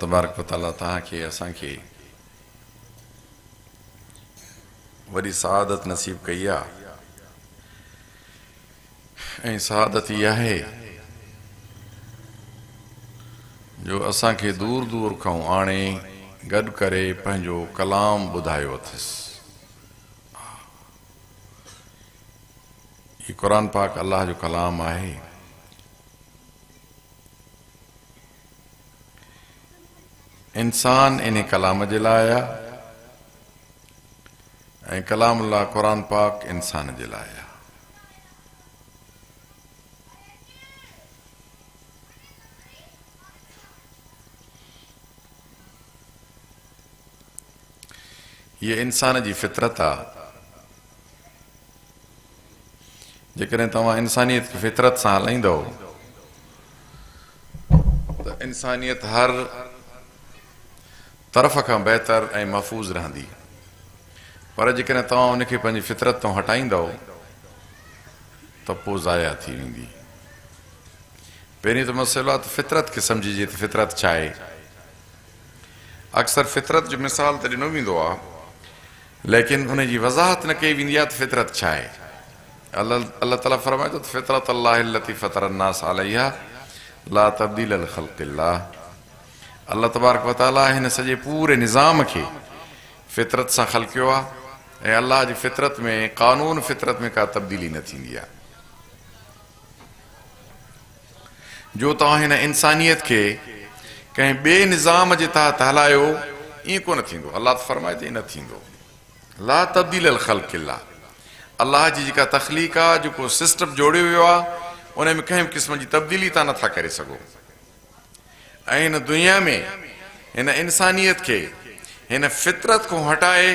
तबारक व तआला तव्हांखे असांखे वॾी सआदत नसीब कई आहे ऐं सआदत इहा आहे जो असांखे दूर दूर खां आणे गॾु करे पंहिंजो कलाम ॿुधायो अथसि। हीउ क़ुर पाक अल्लाह जो कलाम आहे। इंसान इन कलाम जे लाइ आहे ऐं कलाम अल्लाह क़ुर पाक इंसान जे लाइ आहे। हीअ इंसान जी फितरत आहे। जेकॾहिं तव्हां इंसानियत खे फितरत सां हलाईंदव त इंसानियत हर तरफ़ खां बहितर ऐं महफ़ूज़ रहंदी। पर जेकॾहिं तव्हां उनखे पंहिंजी फितरत तां हटाईंदव त पोइ ज़ाया थी वेंदी। पहिरीं त मसइलो आहे त फितरत खे सम्झिजे त फितरत छा आहे। अक्सर फितरत जो मिसाल त ॾिनो वेंदो आहे, लेकिन उनजी वज़ाहत न कई वेंदी आहे त फितरत छा आहे। अल्लाह ताला फरमाए थो त फितरत अल्लाह अल्लती फतर अन्नास अलैहा ला तब्दील लिखल्क़िल्लाह। अल्लाह तबारक व तआला हिन सॼे पूरे निज़ाम खे फितरत सां ख़ल्क़ियो आहे ऐं अल्लाह जी फितरत में क़ानून फितरत में का तब्दीली न थींदी आहे। जो तव्हां हिन इंसानियत खे कंहिं ॿिए निज़ाम जे तहत हलायो ईअं कोन थींदो। अल्लाह फरमाए त ईअं न थींदो। ला तब्दील लिखल्क़िल्लाह। अल्लाह जी जेका तख़लीक़ आहे, जेको सिस्टम जोड़ियो वियो आहे, उन में कंहिं बि क़िस्म जी तब्दीली तव्हां नथा करे सघो। ऐं हिन दुनिया में हिन इंसानियत खे हिन फितरत खां हटाए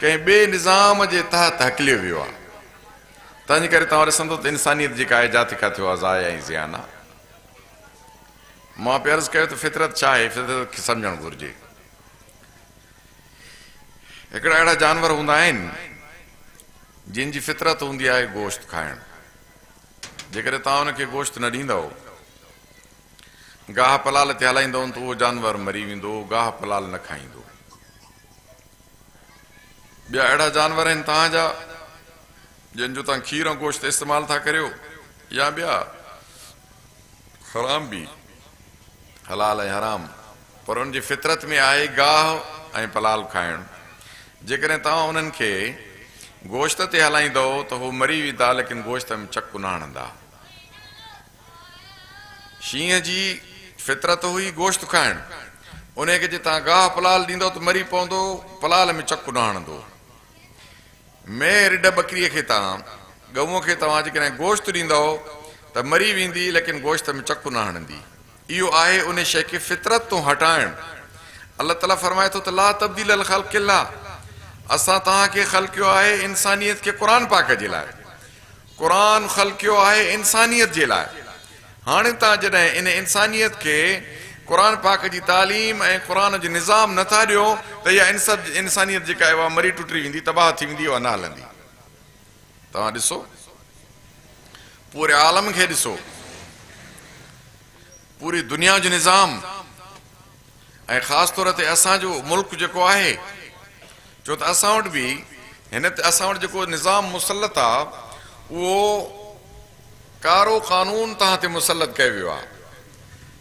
कंहिं ॿिए निज़ाम जे तहत हकलियो वियो आहे। तंहिंजे करे तव्हां ॾिसंदो त इंसानियत जेका आहे जाते किथे आहे ज़ाया ऐं ज़ियान आहे। मां अर्ज़ु कयो त फितरत छा आहे, फितरत खे सम्झणु घुरिजे। हिकिड़ा अहिड़ा जानवर हूंदा आहिनि जिन जी फितरत हूंदी आहे गोश्त खाइणु। जेकॾहिं तव्हां हुनखे गोश्त न ॾींदव, गाह पलाल ते हलाईंदव त उहो जानवर मरी वेंदो, गाह पलाल न खाईंदो। ॿिया अहिड़ा जानवर आहिनि तव्हांजा जंहिंजो तव्हां खीर ऐं गोश्त इस्तेमालु था करियो, या ॿिया हराम बि, हलाल ऐं हराम, पर उनजी फितरत में आहे गाह ऐं पलाल खाइणु। जेकॾहिं तव्हां उन्हनि खे गोश्त ते हलाईंदव त हू मरी वेंदा, लेकिन गोश्त में चकु न हणंदा। शींहं जी फितरत हुई गोश्त खाइणु, उनखे जे तव्हां गाह पलाल ॾींदव त मरी पवंदो, पलाल में चकु न हणंदो। मेंहिं रिढ बकरीअ खे तव्हां, गऊअ खे तव्हां जेकॾहिं गोश्त ॾींदव त मरी वेंदी, लेकिन गोश्त में चकु न हणंदी। इहो आहे उन शइ खे फितरत तो हटाइणु। अल्लाह ताला फरमाए थो त ला तब्दील लिखल्क़िल्लाह। असां तव्हांखे ख़ल्क़ियो आहे इंसानियत खे क़ुर पाक जे लाइ। क़ुर ख़ल्क़ियो आहे इंसानियत जे लाइ। हाणे तव्हां जॾहिं इन इंसानियत खे क़ुर पाक जी तालीम ऐं क़ुर जो निज़ाम नथा ॾियो त इहा इंसानियत जेका आहे उहा मरी टुटी वेंदी, तबाह थी वेंदी, उहा न हलंदी। तव्हां ॾिसो पूरे आलम खे ॾिसो, पूरी दुनिया जो निज़ाम ऐं ख़ासि तौर ते असांजो मुल्क जेको आहे, छो त असां वटि बि हिन ते असां वटि जेको निज़ाम मुसलत आहे उहो कारो क़ानून तव्हां ते मुसलत कयो वियो आहे।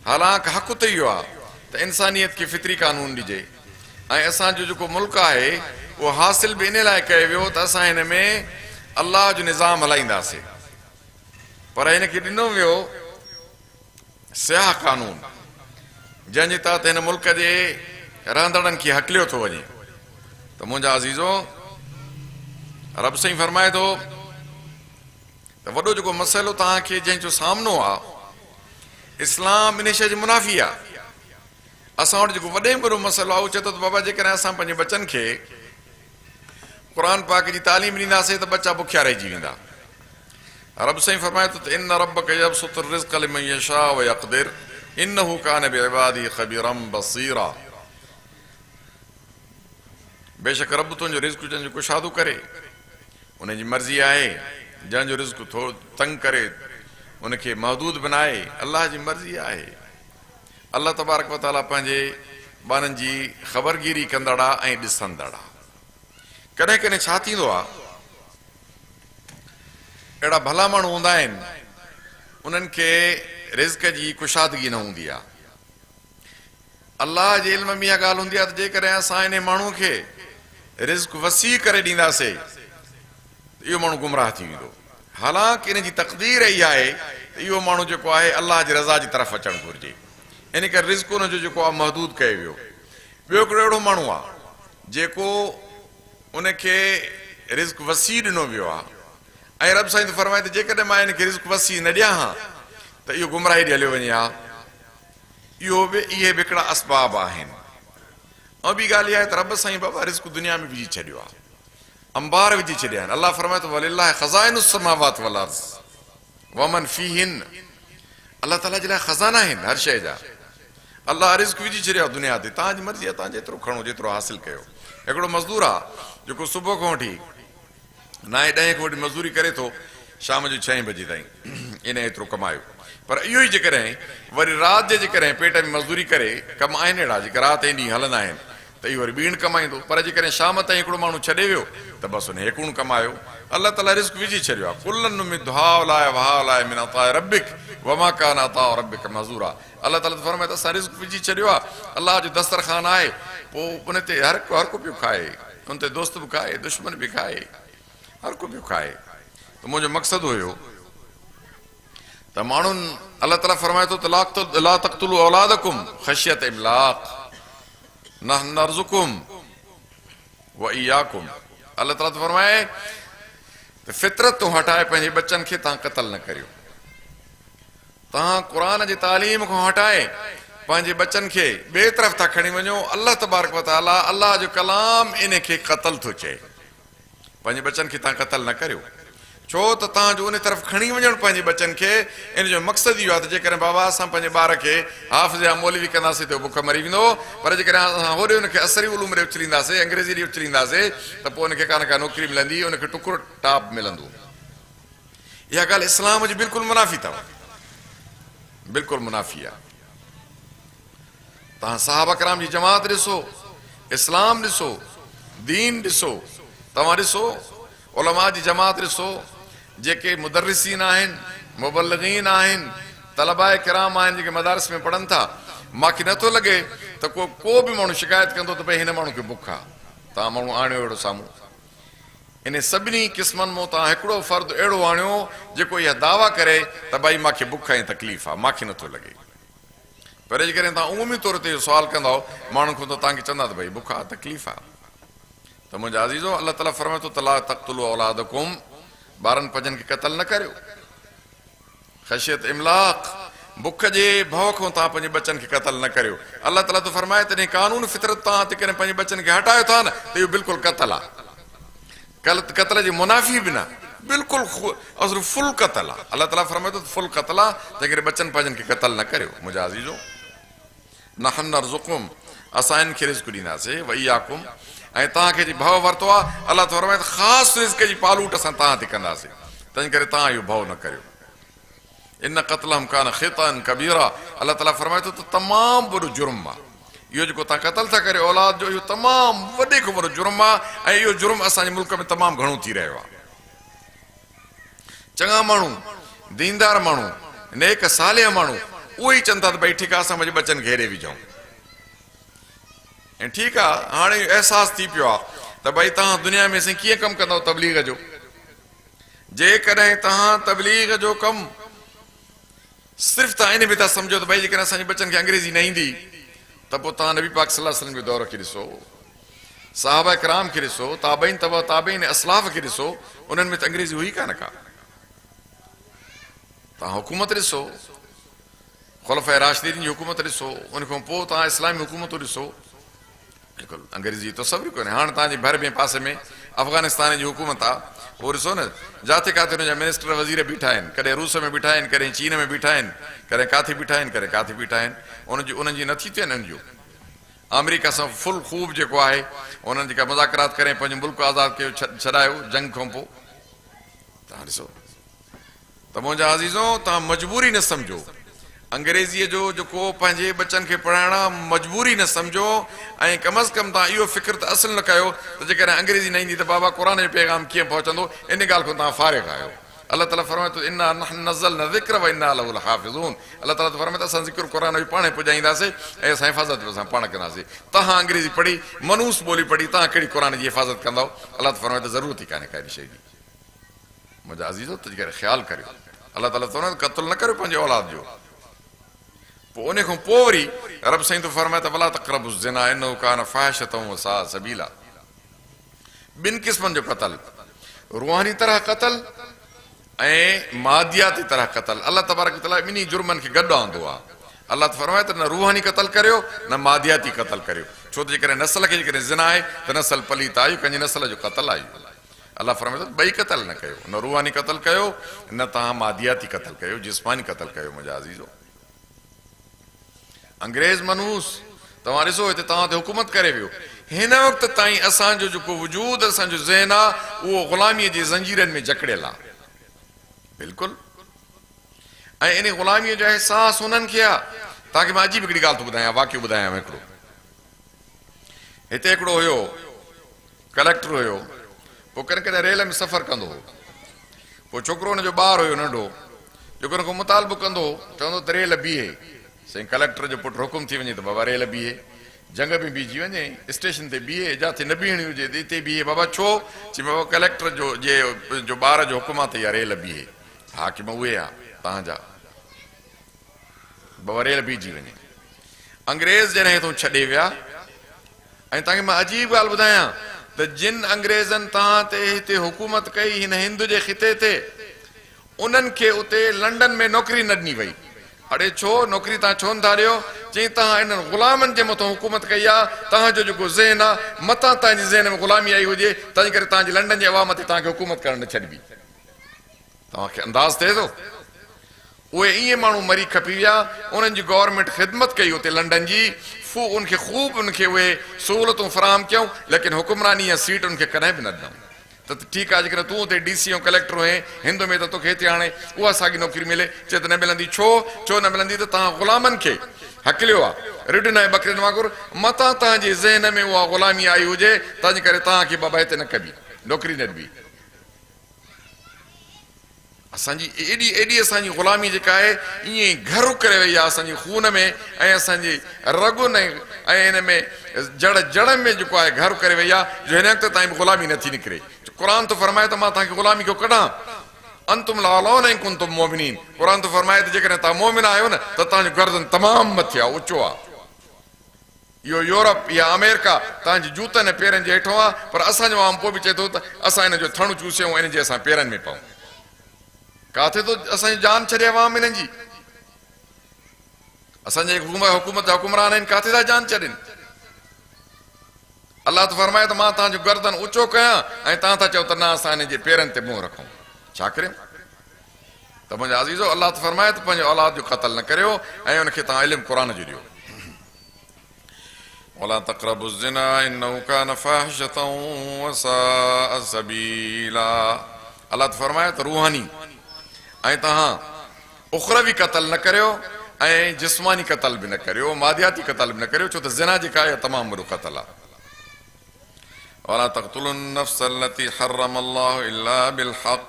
हालांकि हक़ त इहो आहे त इंसानियत खे फितरी क़ानून ॾिजे ऐं असांजो जेको मुल्क आहे उहो हासिल बि इन लाइ कयो वियो त असां हिन में अल्लाह जो निज़ाम हलाईंदासीं। पर हिनखे ॾिनो वियो सियाह क़ानून, जंहिंजे तहत हिन मुल्क जे रहंदड़नि खे हकलियो थो वञे। त मुंहिंजा अज़ीज़ो, रब साईं फरमाए थो त वॾो जेको मसइलो तव्हांखे जंहिंजो सामनो आहे, इस्लाम इन शइ जी मुनाफ़ी आहे। असां वटि जेको वॾे में वॾो मसइलो आहे उहो चए थो त बाबा जेकॾहिं असां पंहिंजे बचनि खे क़ुर पाक जी तालीम ॾींदासीं त बच्चा बुखिया रहिजी वेंदा। रब साईं फरमाए थो त इन रब्बक यबसुतु रिज़्क़ लिमन यशाअ व यक़दिर इन्नहु कान बिइबादिही ख़बीरन बसीरा। बेशक रब तुंहिंजो रिज़्क़ जंहिंजो कुशादो करे, उनजी मर्ज़ी आहे। जंहिंजो रिज़्क़ थोरो तंग करे उनखे महदूद बनाए, अल्लाह जी मर्ज़ी आहे। अल्लाह तबारक व तआला पंहिंजे ॿारनि जी ख़बरगिरी कंदड़ आहे ऐं ॾिसंदड़ आहे। कॾहिं कॾहिं छा थींदो आहे, अहिड़ा भला माण्हू हूंदा आहिनि उन्हनि खे रिज़्क जी कुशादगी न हूंदी आहे। अलाह जे इल्म में इहा ॻाल्हि हूंदी आहे त जेकॾहिं असां इन माण्हू खे रिज़्क वसी करे ॾींदासीं त इहो माण्हू गुमराह थी वेंदो। हालांकि इन जी तक़दीर इहा आहे त इहो माण्हू जेको आहे अलाह जी रज़ा जी तरफ़ अचणु घुरिजे, इन करे रिज़्क हुनजो जेको आहे महदूद कयो वियो। ॿियो हिकिड़ो अहिड़ो माण्हू आहे जेको उनखे रिज़्क वसी ॾिनो वियो आहे ऐं रब साईं फरमाए त जेकॾहिं मां हिनखे रिज़्क वसी न ॾियां हा त इहो गुमराही ॾे हलियो वञे हा। इहो बि इहे बि हिकिड़ा असबाब आहिनि। ऐं ॿी ॻाल्हि इहा आहे त रब साईं बाबा रिज़्क दुनिया में विझी छॾियो आहे, अंबार विझी छॾिया आहिनि। अलाह फरमाए थो वलिल्लाहि ख़ज़ाइनुस समावात वल अर्ज़ वमन फीहिन। अलाह ताला जे लाइ ख़ज़ाना आहिनि हर शइ जा। अलाह रिज़्क विझी छॾियो आहे दुनिया ते, तव्हांजी मर्ज़ी आहे, तव्हां जेतिरो खणो जेतिरो हासिलु कयो। हिकिड़ो मज़दूर आहे जेको सुबुह खां वठी 9-10 खां वठी मज़दूरी करे थो शाम जो 6 बजे ताईं, इन एतिरो कमायो। पर इहो ई जेकॾहिं वरी राति जे जेकॾहिं पेट में मज़दूरी करे, कम आहिनि अहिड़ा जेके राति ऐं ॾींहुं हलंदा आहिनि, त इहो वरी ॿीण कमाईंदो। पर जेकॾहिं शाम ताईं हिकिड़ो माण्हू छॾे वियो त बसि हुन हिकुण कमायो। अलाह ताला रिज़्क विझी छॾियो आहे। कुल्लन मिन हाउलाए वहाउलाए मिन अताए रब्बिक वमा कान अताउ रब्बिक महज़ूरा। अलाह ताला फरमाए त असां रिज़्क विझी छॾियो आहे, अलाह जो दस्तरखान आहे, पोइ उन ते हर को पियो खाए, उन ते दोस्त बि खाए, दुश्मन बि खाए, हर को पियो खाए। त मुंहिंजो मक़सदु हुयो त माण्हुनि, अलाह ताला फरमाए थो त ला तक़्तुलू औलादकुम ख़शियत इमलाक नहनु नर्ज़ुकुम व इय्याकुम। अलाह ताला फरमाए त फितरत तो हटाए पंहिंजे बच्चनि खे तव्हां क़त्ल न करियो। तव्हां क़ुरान जी तालीम खां हटाए पंहिंजे बच्चनि खे ॿिए तरफ़ था खणी वञो। अलाह तबारक व तआला, अलाह जो कलाम इन खे क़त्ल थो चए। पंहिंजे बच्चनि खे तव्हां क़त्ल न करियो, छो त तव्हांजो उन तरफ़ खणी वञणु पंहिंजे बच्चनि खे, इन जो मक़सदु इहो आहे त जेकॾहिं बाबा असां पंहिंजे ॿार खे हाफ़िज़ या मौलवी कंदासीं त बुख मरी वेंदो, पर जेकॾहिं असां होॾे हुनखे असरी उलूम ॾे उछलींदासीं, अंग्रेज़ी ॾे उछलींदासीं, त पोइ हुनखे का न का नौकिरी मिलंदी, हुनखे टुकुर टाप मिलंदो। इहा ॻाल्हि इस्लाम जी बिल्कुलु मुनाफ़ी अथव, बिल्कुलु मुनाफ़ी आहे। तव्हां साहबा कराम जी जमात ॾिसो, इस्लाम ॾिसो, दीन ॾिसो, तव्हां ॾिसो उलमा जी जमात ॾिसो, जेके मुदर्रिसीन आहिनि, मुबल्लिगीन आहिनि, तलबाए किराम आहिनि जेके मदारिस में पढ़नि था। मूंखे नथो लॻे त को बि माण्हू शिकायत कंदो त भई हिन माण्हू खे बुख आहे, तव्हां माण्हू आणियो अहिड़ो साम्हूं। इन सभिनी क़िस्मनि मां तव्हां हिकिड़ो फ़र्दु अहिड़ो आणियो जेको इहा दावा करे त भई मूंखे बुख ऐं तकलीफ़ आहे, मूंखे नथो लॻे। पर जेकॾहिं तव्हां उमूमी तौर ते इहो सुवालु कंदव माण्हू खां त तव्हांखे चवंदा त भई बुख आहे, तकलीफ़ आहे। त मुंहिंजा अज़ीज़ो, अलाह ताला फरमाए थो त ला तक़्तुलू औलादकुम, ॿारनि पंजनि खे क़त्ल न करियो। ख़शियत इमलाक, बुख जे भउ खां तव्हां पंहिंजे बच्चनि खे क़त्ल न करियो। अलाह ताला त फरमाए तॾहिं कानून फितरत तव्हां ते करे पंहिंजे बच्चनि खे हटायो था न, त इहो बिल्कुलु क़त्ल आहे। क़त्ल जी मुनाफ़ी बि न, बिल्कुलु फुल क़त्ल आहे। अलाह ताला फरमाए थो फुल क़त्ल आहे, तंहिं करे बच्चनि पंहिंजनि खे क़त्ल न करियो। मुंहिंजा अज़ीज़ो, नहनु नर्ज़ुकुम, असां हिन खे रिज़्क ॾींदासीं, व इय्याकुम, ऐं तव्हांखे जी भउ वरितो आहे। अलाह ताला फरमाए ख़ासि रिज़्क जी पालूट असां तव्हां ते कंदासीं, तंहिं करे तव्हां इहो भउ न करियो। इन क़त्लहुम कान ख़िताअन कबीरा, अलाह ताला फरमाए थो त तमामु वॾो जुर्म आहे इहो जेको तव्हां क़त्ल था करियो औलाद जो, इहो तमामु वॾे खां वॾो जुर्म आहे। ऐं इहो जुर्म असांजे मुल्क में तमामु घणो थी रहियो आहे। चङा माण्हू, दीनदार माण्हू, नेक सालिह माण्हू, उहे ई चवनि था त भई ठीकु आहे असां पंहिंजे बच्चनि खे हेॾे विझूं। ऐं ठीकु आहे, हाणे अहसासु थी पियो आहे त भई तव्हां दुनिया में साईं कीअं कमु कंदव तबलीग जो। जेकॾहिं तव्हां तबलीग जो कमु सिर्फ़ु तव्हां इन में था सम्झो त भई जेकॾहिं असांजे बच्चनि खे अंग्रेज़ी न ईंदी त पोइ तव्हां नबी पाक सल्लल्लाहु अलैहि वसल्लम जो दौर खे ॾिसो, साहबा किराम खे ॾिसो, ताबईन अथव, ताबईन असलाफ खे ॾिसो, उन्हनि में त अंग्रेज़ी हुई कान का। तव्हां हुकूमत ॾिसो, ख़ुलफ़ाए राशिदीन जी हुकूमत ॾिसो, उन खां पोइ तव्हां इस्लामी हुकूमतूं ॾिसो, बिल्कुलु अंग्रेज़ी तसवुर कोन्हे। हाणे तव्हांजे भर में पासे में अफ़गानिस्तान जी हुकूमत आहे, उहो ॾिसो न, जाते काथे हुनजा मिनिस्टर वज़ीर बीठा आहिनि, कॾहिं रूस में बीठा आहिनि, कॾहिं चीन में बीठा आहिनि, कॾहिं काथे बीठा आहिनि, कॾहिं काथे बीठा आहिनि। उन्हनि जी नथी थिए न जो अमेरिका सां फुल ख़ूब जेको आहे उन्हनि जेका मुज़ाकरात करे पंहिंजो मुल्क आज़ादु कयो, छॾायो जंग खां पोइ। तव्हां ॾिसो त मुंहिंजा अज़ीज़ो, तव्हां मजबूरी न सम्झो, अंग्रेज़ीअ जो जेको पंहिंजे बचनि खे पढ़ाइणु मजबूरी न सम्झो ऐं कम अज़ कम तव्हां इहो फ़िक्र त असुल न कयो त जेकॾहिं अंग्रेज़ी न ईंदी त बाबा क़ुर जो पैगाम कीअं पहुचंदो, इन ॻाल्हि खां तव्हां फारिग़ आहियो। अलाह ताला फरमाए थो इन्ना नज़लना ज़िक्र व इन्ना लहू लहाफ़िज़ून। अलाह ताला फरमाए थो असां ज़िक्र क़ुर जो पाण पुॼाईंदासीं ऐं असां हिफ़ाज़त बि असां पाण कंदासीं। तव्हां अंग्रेज़ी पढ़ी मनूस ॿोली पढ़ी तव्हां कहिड़ी क़ुर जी हिफ़ाज़त कंदव? अलाह ताला फरमाए थो ज़रूरत ई कान्हे काई शइ जी। मुंहिंजा अज़ीज़ो त जेकर ख़्यालु करियो, अलाह ताला फरमाए थो क़त्ल न करियो पंहिंजे औलाद जो। पोइ उन खां पोइ वरी रब साईं थो फरमाए त वला तक़रबु ज़िना इन्नहु कान फ़ाहिशतन व साअ सबीला। ॿिनि क़िस्मनि जो क़त्ल, रूहानी तरह क़त्ल ऐं मादियाती तरह क़त्ल। अलाह तबारक व तआला ॿिन्ही जुर्मनि खे गॾु आंदो आहे। अलाह त फरमाए त न रूहानी क़त्ल करियो न मादियाती क़त्ल करियो, छो त जेकॾहिं नसल खे जेकॾहिं ज़िना आहे त नसल पलीत आई, कंहिंजी नसल जो क़त्ल आई। अलाह फरमाए थो ॿई क़त्ल न कयो, न रूहानी क़त्ल कयो न तव्हां मादियाती क़त्ल कयो, जिस्मानी क़त्ल कयो। मुंहिंजा अज़ीज़ो, अंग्रेज़ मनूस तव्हां ॾिसो हिते तव्हां ते हुकूमत करे वियो, हिन वक़्त ताईं असांजो जेको वजूद असांजो ज़हन आहे उहो ग़ुलामीअ जी ज़ंजीरनि में जकड़ियल आहे बिल्कुलु। ऐं इन ग़ुलामीअ जो अहसासु हुननि खे आहे। तव्हांखे मां अजीब हिकिड़ी ॻाल्हि थो ॿुधायां, वाक़ियो ॿुधायां हिकिड़ो। हिते हिकिड़ो हुयो कलेक्टर हुयो, पोइ कॾहिं कॾहिं रेल में सफ़र कंदो हो। पोइ छोकिरो हुनजो ॿारु हुयो नंढो, जेको हुन खां मुतालबो कंदो हो, चवंदो त रेल बीहे। साईं कलेक्टर जो पुटु हुकुम थी वञे त बाबा रेल बीहे, जंग में बीहजी वञे, स्टेशन ते बीहे, जिते न बीहणी हुजे हिते बीहे। बाबा छो? चई बाबा कलेक्टर जो ॿार जो हुकुम आहे त इहा रेल बीहे। हाकिम उहे आहे तव्हांजा, बाबा रेल बीहजी वञे। अंग्रेज़ जॾहिं हितां छॾे विया, ऐं तव्हांखे मां अजीब ॻाल्हि ॿुधायां त जिन अंग्रेज़नि तव्हां ते हिते हुकूमत कई हिन हिंद जे ख़िते ते, उन्हनि खे उते लंडन में नौकिरी न ॾिनी वई। अड़े छो नौकिरी तव्हां छो नथा ॾियो? चई तव्हां इन्हनि ग़ुलामनि जे मथां हुकूमत कई आहे, तव्हांजो जेको ज़हन आहे मथां तव्हांजे ज़हन में ग़ुलामी आई हुजे, तंहिं करे तव्हांजी लंडन जे अवाम ते तव्हांखे हुकूमत करण न छॾिबी। तव्हांखे अंदाज़ थिए थो? उहे इहे माण्हू मरी खपी विया, उन्हनि जी गवर्नमेंट ख़िदमत कई उते लंडन जी, उनखे ख़ूब उनखे उहे सहूलियतूं फ़राहम कयूं, लेकिन हुकुमरानी या सीट उनखे कॾहिं बि न ॾिनऊं। त ठीकु आहे, जेकॾहिं तूं हुते DC ऐं कलेक्टर हुए हिंद में, त तोखे हिते हाणे उहा साॻी नौकिरी मिले, चए त न मिलंदी। छो न मिलंदी? त तव्हां ग़ुलामनि खे हकलियो आहे, रिढनि ऐं बकरियुनि वांगुरु, मथां तव्हांजे ज़हन में उहा ग़ुलामी आई हुजे, तंहिंजे करे तव्हांखे बाबा हिते न कबी, नौकिरी न ॾिबी। असांजी एॾी असांजी ग़ुलामी जेका आहे ईअं ई घर करे वई आहे असांजे खून में ऐं असांजे रगुनि ऐं हिन में जड़ में जेको आहे घर करे वई आहे, जो हिन वक़्त ताईं बि ग़ुलामी नथी निकिरे। क़ुर थो फरमाए त मां तव्हांखे ग़ुलामी खां कढां, अंतुम लालौन ऐं कुंतुम मोमिनीन। क़ुर थो फरमाए त जेकॾहिं तव्हां मोमिन आहियो न त तव्हांजो गर्दन तमामु मथे आहे, ऊचो आहे। इहो यूरोप या अमेरिका तव्हांजे जूतनि ऐं पेरनि जे हेठो आहे, पर असांजो आम पोइ बि चए थो त असां हिन जो थणु चूसियूं ऐं इन जे असां पेरनि में पऊं। किथे तो असांजी जान छॾे अवाम हिननि जी? असांजे हुकूमत जा हुकुमरान आहिनि, किथे था जान छॾनि? अलाह त फरमाए त मां तव्हांजो गर्दन ऊचो कयां ऐं तव्हां था चओ त न असां हिन जे पेरनि ते मुंहुं रखूं। छा करियूं? त मुंहिंजा अज़ीज़ो, अलाह त फरमाए त पंहिंजे औलाद जो क़त्ल न करियो ऐं उनखे तव्हां इल्मु क़ुर जो ॾियो। वला तक़रबु ज़िना इन्नहु कान फ़ाहिशतन व साअ सबीला। अलाह त फरमाए त रूहानी ऐं तव्हां उखरवी क़त्ल न करियो ऐं जिस्मानी क़त्ल बि न करियो, मादियाती क़त्ल बि न करियो, छो त ज़िना जेका आहे तमामु वॾो क़त्ल आहे। वला तक़्तुलुन नफ़्स अल्लती हर्रम अल्लाहु इल्ला बिलहक़।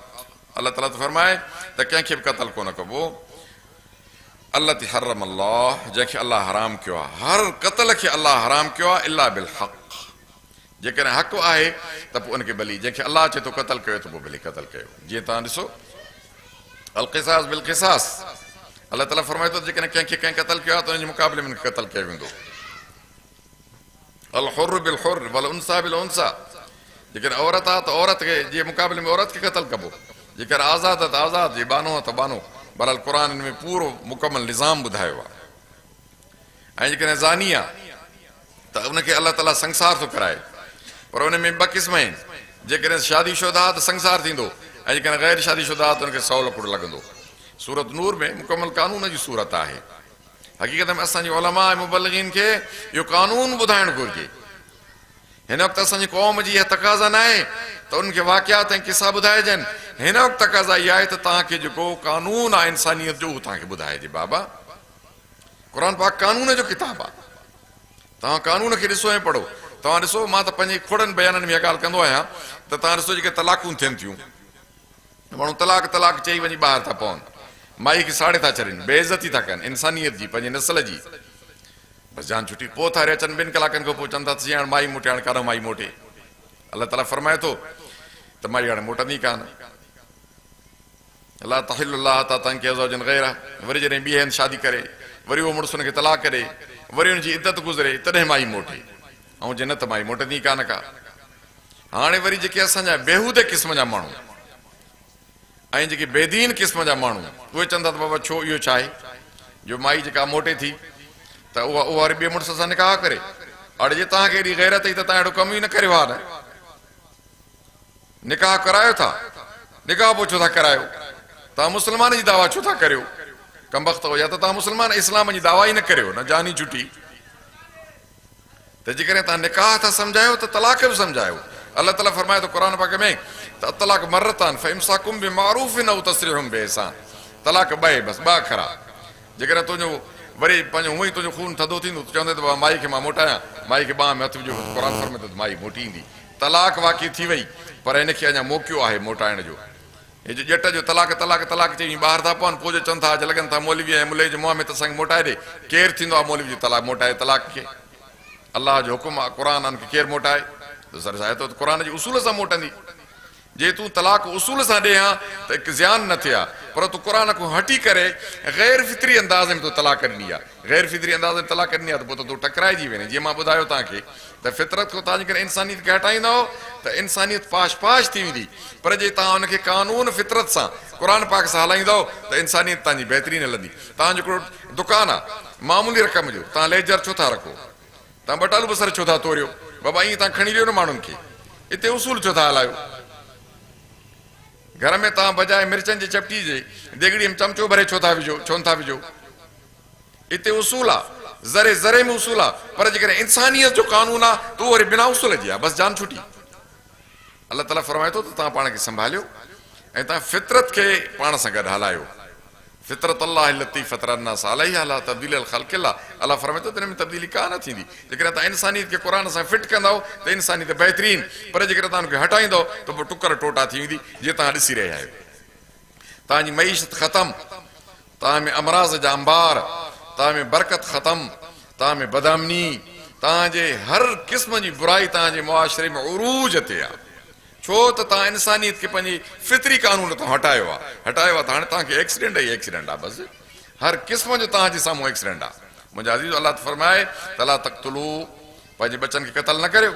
अल्लाह ताला त फरमाए त कंहिंखे बि क़त्ल कोन कबो, अल्लती हर्रम अल्लाह, जंहिंखे अल्लाह हराम कयो आहे। हर क़त्ल खे अल्लाह हराम कयो आहे, इल्ला बिलहक़। जेकॾहिं हक़ आहे त पोइ उनखे भली, जंहिंखे अल्लाह चए थो क़त्ल कयो त पोइ भली क़त्ल कयो। जीअं तव्हां ॾिसो अल क़िसास बिल क़िसास, अल्लाह ताला फरमाए थो जेकॾहिं कंहिंखे कंहिं क़त्ल कयो आहे त हुनजे मुक़ाबले में क़त्ल कयो वेंदो। अल हुर बिल हुर वल उनसा बिल उनसा, जेकॾहिं औरत आहे त औरत खे जे मुक़ाबले में औरत खे क़त्ल कबो, जेकॾहिं आज़ाद आहे त आज़ाद, जे बानो आहे त बानो। बहरहाल क़ुर में पूरो मुकमल निज़ाम ॿुधायो आहे। ऐं जेकॾहिं ज़ानी आहे त उनखे अलाह ताला संसार थो कराए, पर उन में ॿ क़िस्म आहिनि। जेकॾहिं शादीशुदा आहे त संसार थींदो, ऐं जेकॾहिं गैर शादीशुदा आहे त हुनखे 100 लकुड़ लॻंदो। सूरत नूर में मुकमल कानून जी सूरत आहे। हक़ीक़त में असांजे उलमा ऐं मुबल्लिगीन खे इहो कानून ॿुधाइणु घुरिजे। हिन वक़्तु असांजी क़ौम जी इहा तक़ाज़ा न आहे त उनखे वाक़ियात ऐं किसा ॿुधाइजनि। हिन वक़्तु तक़ाज़ा इहा आहे त तव्हांखे जेको कानून आहे इंसानियत जो, उहो तव्हांखे ॿुधाइजे। बाबा क़ुर पाक कानून जो किताब आहे। तव्हां कानून खे ॾिसो ऐं पढ़ो। तव्हां ॾिसो, मां त पंहिंजे खोड़नि बयाननि में इहा ॻाल्हि कंदो आहियां त तव्हां ॾिसो जेके तलाकूं थियनि थियूं, माण्हू तलाक तलाक चई वञी ॿाहिरि था पवनि, माई खे साड़े था छॾनि, बेइज़ती था कनि इंसानियत जी, पंहिंजे नस्ल जी। बसि जान छुटी, पोइ था अचनि 2 कलाकनि खां पोइ चवनि था हाणे माई मोटे, हाणे काॾो माई मोटे। अलाह ताला फरमाए थो त माई हाणे मोटंदी कान। अलाह तहिल्लाह ता तंहिं ज़ौजन ग़ैरा, वरी जॾहिं ॿिए हंधि शादी करे, वरी उहो मुड़ुस हुनखे तलाक करे, वरी हुनजी इद्दत गुज़रे, तॾहिं माई मोटे। ऐं जे न त माई मोटंदी कान का। हाणे वरी जेके असांजा बेहूदे क़िस्म जा माण्हू ऐं जेके बेदीन क़िस्म जा माण्हू, उहे चवंदा त बाबा छो इहो छा आहे जो माई जेका मोटे थी त उहा वरी ॿिए मुड़ुस सां निकाह करे। हाणे जे तव्हांखे एॾी ग़ैरत अथई त तव्हां अहिड़ो कमु ई न करियो आहे। न निकाह करायो था, निकाह पोइ छो था करायो? तव्हां मुस्लमान जी दावा छो था करियो? कमबख़्त हो, या त तव्हां मुस्लमान इस्लाम जी दावा ई न करियो, न जानी छुटी। त जेकॾहिं तव्हां निकाह था सम्झायो त तलाक बि सम्झायो। अलाह ताला फरमाए थो क़ुर पाक में त तलाक मरतान फइमसाकुम बिमारूफिन औ तसरीहुम बिइहसान। तलाक ॿ, बसि 2 अखर। जेकॾहिं तुंहिंजो वरी पंहिंजो हूअं ई तुंहिंजो खून थधो थींदो, चवंदे त बाबा माई खे मां मोटायां, माई खे ॿाह में हथ विझो, क़ुर फरमाए थो त माई मोटी ईंदी। तलाक वाक़ई थी वई, पर हिनखे अञा मौक़ियो आहे मोटाइण जो। हे जो ॼट जो तलाक तलाक तलाक चई ॿाहिरि था पवनि, पोइ जो चवनि था अॼु लॻनि था मौलवी ऐं मुले जे मुंहं में त असांखे मोटाए ॾे। केरु थींदो आहे मौलवी जो तलाक मोटाए? तलाक खे अलाह जो हुकुम आहे, क़ुर हुनखे केरु मोटाए? त सर चाहे थो त क़ुर जे उसूल सां मोटंदी। जे तूं तलाक उसूल सां ॾे हा त हिकु ज़ियान न थिए हा, पर तूं क़ुर खां हटी करे ग़ैर फितरी अंदाज़ में तूं तलाक ॾिनी आहे। ग़ैर फितरी अंदाज़ में तलाक ॾिनी आहे त पोइ त तूं टकराइजी वञे। जीअं मां ॿुधायो तव्हांखे त फितरत खां तव्हां जेकॾहिं इंसानियत खे हटाईंदव त इंसानियत पाश पाश थी वेंदी, पर जे तव्हां हुनखे कानून फितरत सां क़ुर पाक सां हलाईंदव त इंसानियत तव्हांजी बहितरीन हलंदी। तव्हांजो हिकिड़ो दुकानु आहे मामूली रक़म जो, तव्हां लेजर छो था रखो? तव्हां बटल बसर छो था तोड़ियो? बाबा ईअं तव्हां खणी ॾियो न माण्हुनि खे। हिते उसूल छो था हलायो? घर में तव्हां बजाए मिर्चनि जी चपटी जे देगड़ीअ में चमचो भरे छो था विझो? छो नथा विझो? हिते उसूल आहे, ज़रे ज़रे में उसूल आहे, पर जेकॾहिं इंसानियत जो कानून आहे त उहो वरी बिना उसूल जी आहे, बसि जान छुटी। अलाह ताला फरमाए थो त तव्हां पाण खे संभालियो ऐं तव्हां फितरत खे पाण सां गॾु हलायो। फितरत अल्लाह लती फतरन्नास अलैहा ला तब्दील ख़ल्क़िल्लाह। अलाह फरमाए थो त हिन में तब्दीली का न थींदी। जेकॾहिं तव्हां इंसानियत खे क़ुर सां फिट कंदव त इंसानियत बहितरीन, पर जेकॾहिं तव्हां हुनखे हटाईंदव त पोइ टुकर टोटा थी वेंदी, जीअं तव्हां ॾिसी रहिया आहियो। तव्हांजी मईशत ख़तमु, तव्हां में अमराज़ जा अंबार, तव्हां में बरकत ख़तमु, तव्हां में बदामनी, तव्हांजे हर क़िस्म जी बुराई तव्हांजे मुआशरे में उरूज ते आहे। छो त तव्हां इंसानियत खे पंहिंजी फितरी कानून तां हटायो आहे। त हाणे तव्हांखे एक्सीडेंट ई एक्सीडेंट आहे, बसि हर क़िस्म जो तव्हांजे साम्हूं एक्सीडेंट आहे। मुंहिंजा अज़ीज़, अलाह फरमाए त ला तक़्तुलू, पंहिंजे बचनि खे क़तल न करियो।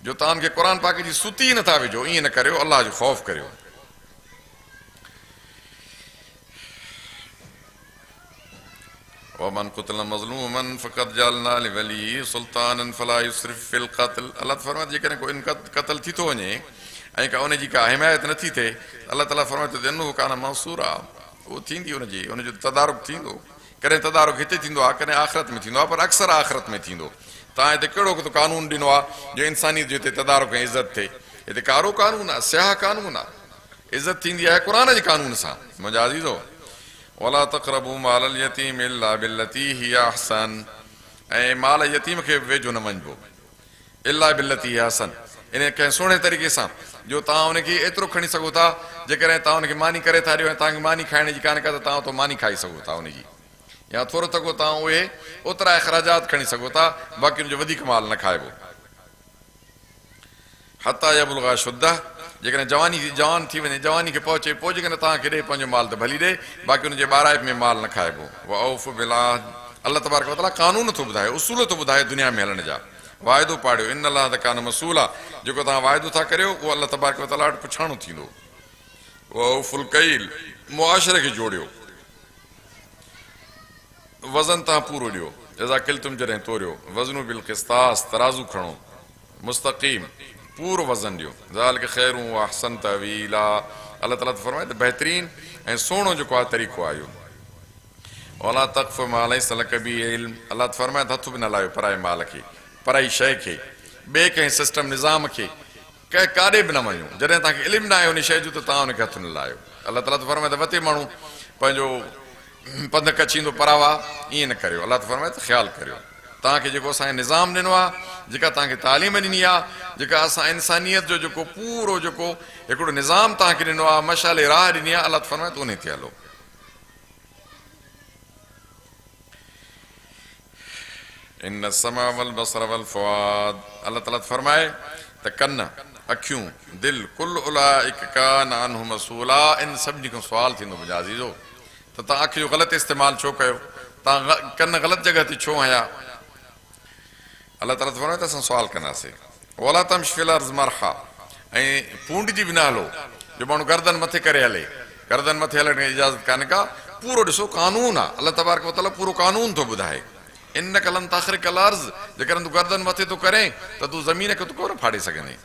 जो तव्हां हुनखे क़ुर पाक जी सुती नथा विझो, ईअं न करियो, अलाह जो ख़ौफ़ करियो। वमन कुतिल मज़लूमन फ़क़द जअलना लिवली सुल्तानन फला युस्रिफ फिल क़त्ल। अल्लाह फरमाए जेकॾहिं कोई क़त्ल थी थो वञे ऐं का उनजी का हिमायत नथी थिए, अल्लाह ताला फरमाए थो इन्नहु कान मंसूरा, उहो थींदी हुनजो तदारुक थींदो। कॾहिं तदारुक हिते थींदो आहे, कॾहिं आख़िरत में थींदो आहे, पर अक्सर आख़िरत में थींदो। तव्हां हिते कहिड़ो कानून ॾिनो आहे जो इंसानियत जो हिते तदारुक ऐं इज़त थिए? हिते कारो कानून आहे, स्याह कानून आहे। इज़त थींदी आहे क़ुर जे कानून सां। मुंहिंजा अज़ीज़ो, वला तक़रबू माल यतीम इल्ला बिल्लती हिया अहसन, ऐं माल यतीम खे वेझो न वञिबो इल्ला बिल्लती हिया अहसन, इन कंहिं सुहिणे तरीक़े सां जो तव्हां हुनखे एतिरो खणी सघो था। जेकॾहिं तव्हां हुनखे मानी करे था ॾियो ऐं तव्हांखे मानी खाइण जी कान का, त तव्हां तो मानी खाई सघो था हुनजी, या थोरो तको तव्हां उहे ओतिरा अख़राजात खणी सघो था, बाक़ी हुनजो वधीक माल न खाइबो। हता यबलुगा शुद्धा, जेकॾहिं जवान थी वञे, जवानी खे पहुचे, पोइ जेकॾहिं तव्हांखे ॾे पंहिंजो माल त भली ॾे, बाक़ी हुनजे ॿाराइप में माल न खाइबो। वऔफ बिलाह, अल्लाह तबारक व तआला कानून थो ॿुधाए, उसूल थो ॿुधाए दुनिया में हलण जा। वाइदो पाड़ियो, इन अलाह त कान मसूल आहे, जेको तव्हां वाइदो था करियो उहो अल्लाह तबारक व तआला वटि पुछाणो थींदो। वऔफुल कईल, मुआशरे खे जोड़ियो, वज़न तव्हां पूरो ॾियो। इज़ा किल्तुम, जॾहिं तोरियो, वज़नु बिल क़िस्तास, तराज़ू खणो, मुस्तक़ीम, पूरो वज़न ॾियो। ज़ालिक ख़ैरु व अहसन तवीला, अल्लाह ताला फरमाए त बहितरीन ऐं सुहिणो जेको आहे तरीक़ो आहे इहो। वला तक़फ मा लैस लक बि इल्म, अल्लाह फरमाए त हथ बि न लायो पराए माल खे, पराई शइ खे, ॿिए कंहिं सिस्टम निज़ाम खे, कंहिं काॾे बि न वञो जॾहिं तव्हांखे इल्मु न आहे उन शइ जो, त तव्हां हुनखे हथ न लायो। अल्लाह ताला फरमाए त वते माण्हू पंहिंजो पंध कचींदो परावा, ईअं न करियो। अलाह फरमाए त ख़्यालु करियो तव्हांखे जेको असांखे निज़ाम ॾिनो आहे, जेका तव्हांखे तालीम ॾिनी आहे, जेका असां इंसानियत जो जेको पूरो जेको हिकिड़ो निज़ाम तव्हांखे ॾिनो आहे, मशाले राह ॾिनी आहे, अलाह फरमाए त उन ते हलो। इन समा वल बसर वल फुआद, अलाह ताला फरमाए त कन, अखियूं, दिलि, कुल उलाइक कान अन्हु मसूला, इन सभिनी खां सुवाल थींदो मुंहिंजा अज़ीज़ो त तव्हां अखि जो ग़लति इस्तेमालु छो कयो, तव्हां कन ग़लति जॻह ते छो हया। अलाह ताला फरमाए त असां सुवाल कंदासीं। वला तमश फिल अर्ज़ मरहा, ऐं पूंडजी बि न हलो जो माण्हू गर्दन मथे करे हले, गर्दन मथे हलण जी इजाज़त कान्हे का। पूरो ॾिसो कानून आहे, अलाह तबारक व तआला पूरो कानून थो ॿुधाए। इन कलम तख़रिक़ल अर्ज़, जेकॾहिं तूं गर्दन मथे थो करे त तूं ज़मीन खे तूं कोन फाड़े सघंदे।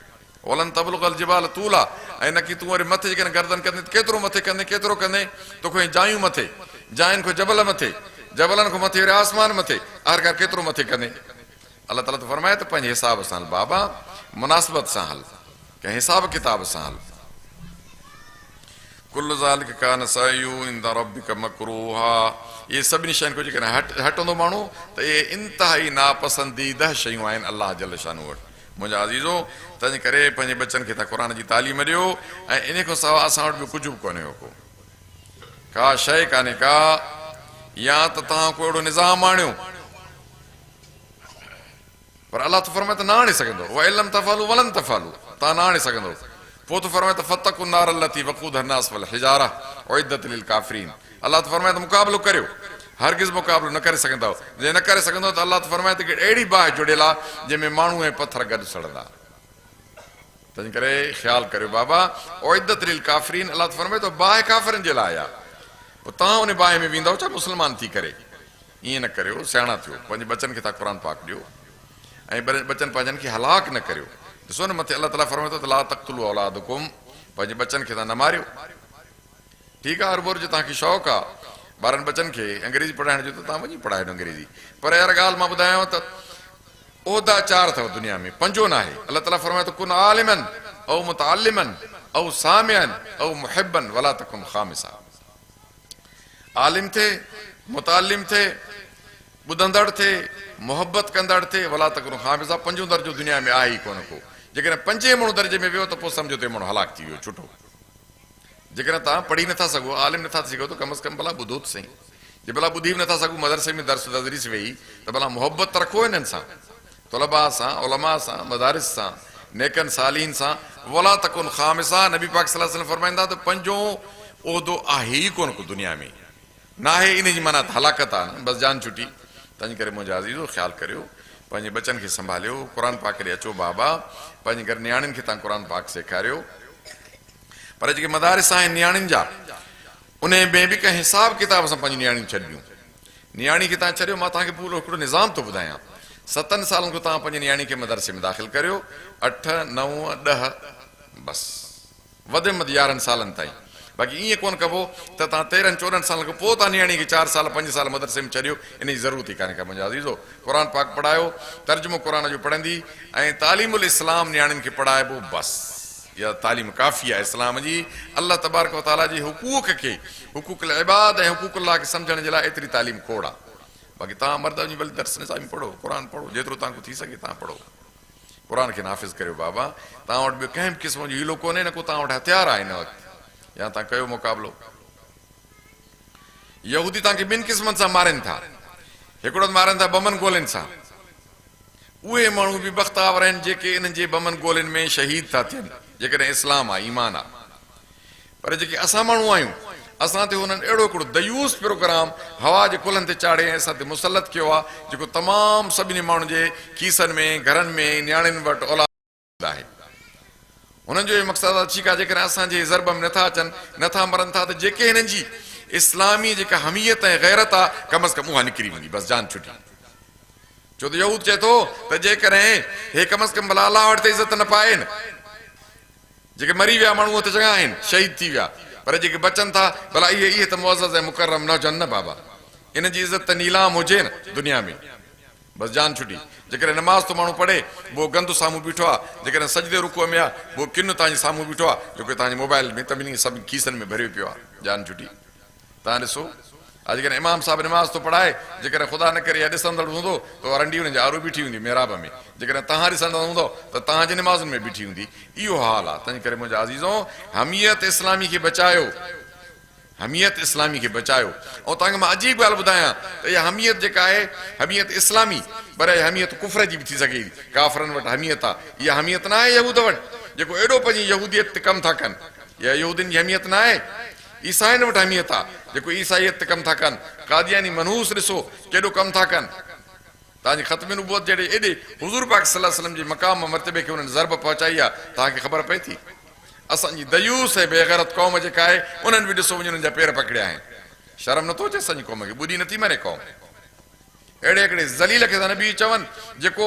वलन तबलुगल जिबाल तूला, ऐं न की तूं वरी मथे जेकॾहिं गर्दन कंदे केतिरो मथे कंदे, केतिरो कंदे, तोखे जायूं मथे, जायुनि खां जबल मथे, जबलनि खां मथे वरी आसमान मथे, आख़िरकार केतिरो मथे कंदे। अलाह ताला त फरमाए त पंहिंजे हिसाब सां हल बाबा, मुनासिबत सां हल, कंहिं हिसाब किताब सां हल। कुल ज़ालिक कान सयू इंद रब्बिक मकरूहा, इहे सभिनी शयुनि खां जेकॾहिं हटंदो माण्हू त इहे इंतिहाई नापसंदीदा शयूं आहिनि अलाह जल शानू वटि। मुंहिंजा अज़ीज़ो, तंहिंजे करे पंहिंजे बचनि खे तव्हां क़ुर जी तालीम ॾियो, ऐं इन खां सवाइ असां वटि बि कुझु बि कोन्हे को, का शइ कान्हे का, या त तव्हां को अहिड़ो निज़ाम आणियो, पर अलाह त फरमाए त न आणे सघंदो। व इलम तफ़ालू वलन तफ़ालू, तव्हां न आणे सघंदो। पोइ त फरमाए त फतकु नार लती वक़ूदहा अन्नास वल हिजारा उइद्दत लिल काफ़िरीन, अलाह त फरमाए त मुक़ाबिलो करियो, हरगिज़ मुक़ाबिलो न करे सघंदव। जे न करे सघंदो त अलाह त फरमाए त अहिड़ी बाहि जुड़ियल आहे जंहिंमें माण्हू ऐं पथर गॾु सड़ंदा। तंहिं करे ख़्यालु करियो बाबा, उइद्दत लिल काफ़िरीन, अलाह त फरमाए त बाहि काफ़िरनि जे लाइ आहे। पोइ तव्हां उन बाहि में वेंदव छा मुस्लमान थी करे? ईअं न करियो, सियाणा थियो, पंहिंजे बचनि खे तव्हां क़ुर पाक ॾियो, ऐं बचनि पंहिंजनि खे हलाक न करियो। ॾिसो न मथे अलाह ताला फरमाए थो त ला तक़्तुलू औलादकुम, पंहिंजे बचनि खे तव्हां न मारियो। ठीकु आहे, अरबोर जो तव्हांखे शौक़ु आहे ॿारनि बचनि खे अंग्रेजी पढ़ाइण जो, त तव्हां वञी पढ़ायो अंग्रेजी। पर यार ॻाल्हि मां ॿुधायांव त उहिदा 4 अथव दुनिया में, 5 न आहे। अलाह ताला फरमाए थो कुन आलिमन औ मुतअल्लिमन औ सामिअन औ मुहिब्बन वला तकुन खामिसा, आलिम थे, मुतअल्लिम थे, ॿुधंदड़ थे, मोहबत कंदड़ थे, वला तकुन खामिसा, 5 दर्जो दुनिया में आहे ई कोन को। जेकॾहिं 5 माण्हू दर्जे में वियो त पोइ सम्झो त माण्हू हलाक थी वियो छुटो। जेकॾहिं तव्हां पढ़ी नथा सघो, आलिम नथा थी सघो, त कम से कम भला ॿुधो त सही। जे भला ॿुधी बि नथा सघो, मदरसे में दर्स तदरीस वेही, त भला मोहबत त रखो हिननि सां, तलबा सां, उलमा सां, मदारिस सां, नेकन सालीन सां। वला तकुन खामिसा, नबी पाक सल्लल्लाहु अलैहि वसल्लम फरमाईंदा त 5 उहिदो आहे ई कोन को दुनिया में, न आहे, इन जी माना हलाकत आहे, बसि जान छुटी। तंहिंजे करे मुंहिंजा अज़ीज़ो ख़्यालु करियो, पंहिंजे बचनि खे संभालियो, क़ुर पाक ॾे अचो बाबा, पंहिंजे घर नियाणियुनि खे तव्हां क़ुर पाक सेखारियो। पर जेके मदारिस आहिनि नियाणियुनि जा, उन में बि कंहिं हिसाब किताब सां पंहिंजी नियाणियूं छॾियूं। नियाणी खे तव्हां छॾियो, मां तव्हांखे पूरो हिकिड़ो निज़ाम थो ॿुधायां। 7 सालनि खां तव्हां पंहिंजी नियाणी खे मदरसे में दाख़िल करियो, 8, 9, 10, बसि वधि में वधि 11 सालनि ताईं। बाक़ी ईअं कोन कबो त तव्हां 13, 14 सालनि खां पोइ तव्हां नियाणी खे 4 साल 5 साल मदरसे में छॾियो, इन जी ज़रूरत ई कान्हे का। मुंहिंजा अज़ीज़ो, क़ुर पाक पढ़ायो, तर्जुमो क़ुर जो पढ़ंदी, ऐं तालीमुल इस्लाम नियाणियुनि खे पढ़ाइबो, बसि इहा तालीम काफ़ी आहे इस्लाम जी। अल्लाह तबारक व तआला जी हुकूक खे, हुकूकुल इबाद ऐं हुकूकुल्लाह खे सम्झण जे लाइ एतिरी तालीम खोड़ आहे। बाक़ी तव्हां मर्द वञी भली दर्स निसाबी पढ़ो, क़ुर पढ़ो, जेतिरो तव्हांखे थी सघे तव्हां पढ़ो, क़ुर खे नाफ़िज़ करियो बाबा। तव्हां वटि ॿियो कंहिं बि क़िस्म जो हीलो कोन्हे, न को तव्हां वटि हथियार आहे हिन वक़्तु, या तव्हां कयो मुक़ाबिलो। यहूदी तव्हांखे 2 क़िस्मनि सां मारनि था, हिकिड़ो मारनि था बमन गोलियुनि सां। उहे माण्हू बि बख़्तावर आहिनि जेके इन्हनि जे बमन गोलियुनि में शहीद था थियनि, जेकॾहिं इस्लाम आहे, ईमान आहे। पर जेके असां माण्हू आहियूं, असां ते हुननि अहिड़ो हिकिड़ो दयूस प्रोग्राम हवा जे कुलनि ते चाढ़े ऐं असां ते मुसलत कयो आहे, जेको तमामु सभिनी माण्हुनि जे खीसनि में, घरनि में, नियाणियुनि वटि औलाद आहे। हुननि जो इहो मक़सदु आहे, ठीकु आहे, जेकॾहिं असांजे ज़रब में नथा अचनि, नथा मरनि था, त जेके हिननि जी इस्लामी जेका हमियत ऐं गैरत आहे, कम अज़ कम उहा निकिरी वञी, बसि जान छुटी। छो त यहूद चए थो त जेकॾहिं हे कम अज़ कम भला अलाह वटि त इज़त न पाए न, जेके मरी विया माण्हू त चङा आहिनि, शहीद थी विया, पर जेके बचनि था भला इहे त मुअज़्ज़ज़ ऐं मुकरम न हुजनि न बाबा, इन जी इज़त त नीलाम हुजे न दुनिया में, बसि जान छुटी। जेकॾहिं नमाज़ तो माण्हू पढ़े, वो गंद साम्हूं बीठो आहे, जेकॾहिं सजदे रुकुअ में आहे, वो किन तव्हांजे साम्हूं बीठो आहे, जेको तव्हांजे मोबाइल में तव्हांजे सभिनी खीसनि में भरियो पियो आहे, जान छुटी। तव्हां ॾिसो अॼुकल्ह इमाम साहिबु निमाज़ थो पढ़ाए, जेकॾहिं ख़ुदा न करे या ॾिसंदड़ हूंदो त रंडी हुनजी आरू बीठी हूंदी मेराब में, जेकॾहिं तव्हां ॾिसंदड़ हूंदो त तव्हांजी निमाज़ुनि में बीठी हूंदी। इहो हाल आहे। तंहिं करे मुंहिंजा अज़ीज़ो, हमियत इस्लामी खे बचायो, हमियत इस्लामी खे बचायो। ऐं तव्हांखे मां अजीब ॻाल्हि ॿुधायां त इहा हमियत जेका आहे, हमियत इस्लामी, पर इहा हमियत कुफर जी बि थी सघे, काफ़रनि वटि हमियत आहे। इहा हमियत न आहे यहूद वटि, जेको एॾो पंहिंजी यहूदियत ते कमु था कनि। इहा यहूदियुनि जी हमियत न आहे। ईसाइनि वटि अहमियत आहे, जेको ईसाइयत ते कमु था कनि। कादियानी मनहूस ॾिसो केॾो कमु था कनि। तव्हांजी ख़तम नबूवत जहिड़े एॾे हुज़ूर पाक सल्लल्लाहु अलैहि वसल्लम जे मक़ाम मर्तबे खे हुननि ज़रब पहुचाई आहे, तव्हांखे ख़बर पए थी। असांजी दयूस ऐं बेग़ैरत क़ौम जेका आहे, उन्हनि बि ॾिसो वञो उन्हनि जा पेर पकड़िया आहिनि। शर्म नथो अचे असांजी क़ौम खे? ॿुधी नथी मरे क़ौम। अहिड़े हिकिड़े ज़लील खे नबी चवनि, जेको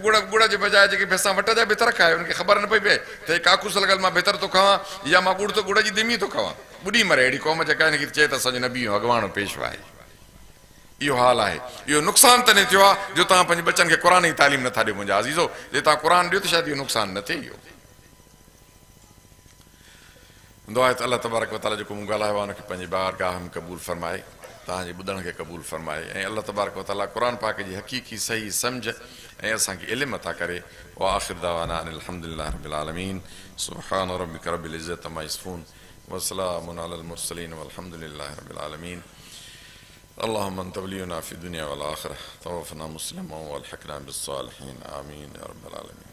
गुड़ जे बजाए जेके भैसां वट जा भितर खाए, उनखे ख़बर न पई पए त हे काकूस लॻल मां भितर थो खावां या मां गुड़ जी दिमी थो खावां। ॿुधी मरे अहिड़ी क़ौम जेका हिनखे चए त असांजो नबी अॻवान पेशवा आहे। इहो हाल आहे। इहो नुक़सानु तॾहिं थियो आहे जो तव्हां पंहिंजे बचनि खे क़ुर जी तालीम नथा ॾियो। मुंहिंजा अज़ीज़ो, जे तव्हां क़ुर ॾियो त शायदि इहो नुक़सानु न थिए। इहो दुआ आहे त अलाह तबारक व तआला जेको मूं ॻाल्हायो आहे उनखे पंहिंजी बारगाह में क़बूल फरमाए, तव्हांजे ॿुधण खे क़बूल फरमाए, ऐं अलाह तबारक व तआला क़ुर पाक जी हक़ीक़ी सही सम्झ ऐं असांखे इल्म अता करे। व आख़िर दअवाना अनिल हम्दुलिल्लाहि रब्बिल आलमीन। सुब्हान रब्बिका रब्बिल इज़्ज़ति अम्मा यसिफून व सलामुन अलल मुरसलीन वल्हम्दुलिल्लाहि रब्बिल आलमीन। اللهم انت ولينا في الدنيا والآخرة، توفنا مسلما والحقنا بالصالحين، آمين يا رب العالمين।